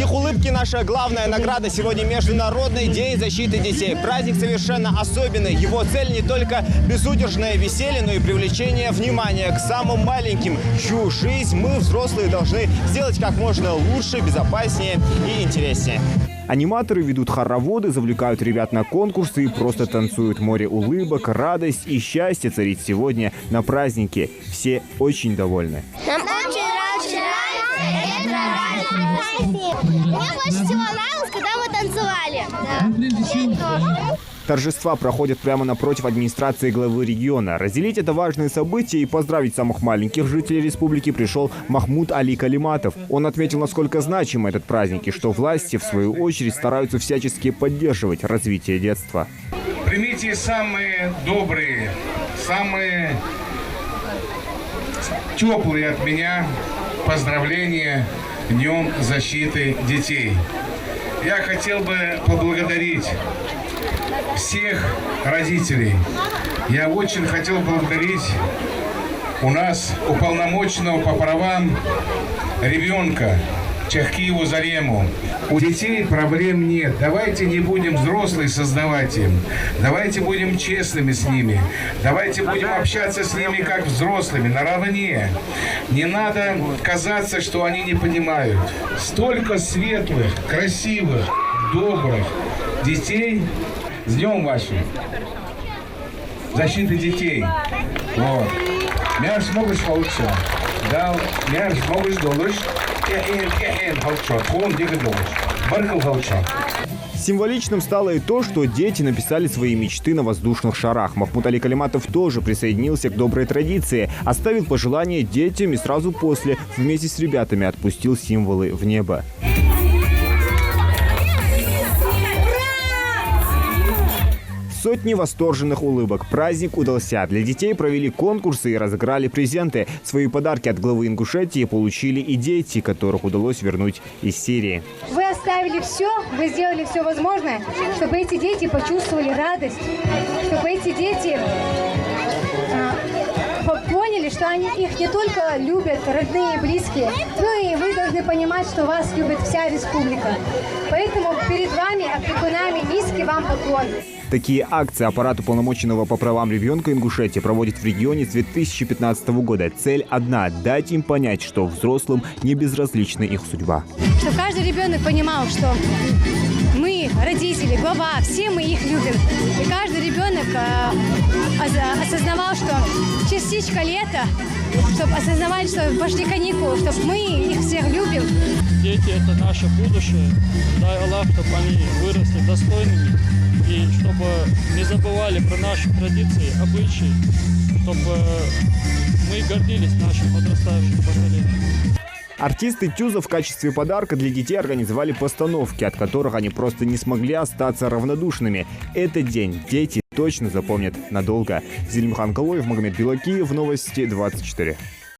Их улыбки – наша главная награда. Сегодня Международный день защиты детей. Праздник совершенно особенный. Его цель не только безудержное веселье, но и привлечение внимания к самым маленьким, чью жизнь мы, взрослые, должны сделать как можно лучше, безопаснее и интереснее. Аниматоры ведут хороводы, завлекают ребят на конкурсы и просто танцуют. Море улыбок, радость и счастье царит сегодня на празднике. Все очень довольны. Нам очень нравится. Мне больше всего нравилось, когда мы танцевали. Торжества проходят прямо напротив администрации главы региона. Разделить это важное событие и поздравить самых маленьких жителей республики пришел Махмуд Али Калиматов. Он отметил, насколько значим этот праздник и что власти, в свою очередь, стараются всячески поддерживать развитие детства. Примите самые добрые, самые теплые от меня поздравления Днем защиты детей. Я хотел бы поблагодарить всех родителей. Я очень хотел поблагодарить у нас уполномоченного по правам ребенка Чахкиеву Зарему. У детей проблем нет. Давайте не будем взрослые создавать им. Давайте будем честными с ними. Давайте будем общаться с ними как взрослыми, наравне. Не надо казаться, что они не понимают. Столько светлых, красивых, добрых детей. С днем вашим защиты детей. Вот. Мяш могуш получше. Дал мяш могуш долуш. Символичным стало и то, что дети написали свои мечты на воздушных шарах. Махмуд Али Калиматов тоже присоединился к доброй традиции. Оставил пожелания детям и сразу после вместе с ребятами отпустил символы в небо. Сотни восторженных улыбок. Праздник удался. Для детей провели конкурсы и разыграли презенты. Свои подарки от главы Ингушетии получили и дети, которых удалось вернуть из Сирии. Вы оставили все, вы сделали все возможное, чтобы эти дети почувствовали радость, чтобы эти дети поняли, что их не только любят родные и близкие, но и вы должны понимать, что вас любит вся республика. Поэтому перед вами, опекунами, низкий вам поклон. Такие акции аппарат уполномоченного по правам ребенка Ингушетии проводит в регионе с 2015 года. Цель одна – дать им понять, что взрослым не безразлична их судьба. Чтобы каждый ребенок понимал, что мы, родители, глава, все мы их любим. И каждый ребенок осознавал, что частичка лета, чтобы осознавать, что пошли каникулы, чтобы мы их всех любим. Дети – это наше будущее. Дай Аллах, чтобы они выросли достойными. И чтобы не забывали про наши традиции, обычаи, чтобы мы гордились нашим подрастающим поколением. Артисты Тюза в качестве подарка для детей организовали постановки, от которых они просто не смогли остаться равнодушными. Этот день дети точно запомнят надолго. Зелимхан Калоев, Магомед Белакиев, Новости 24.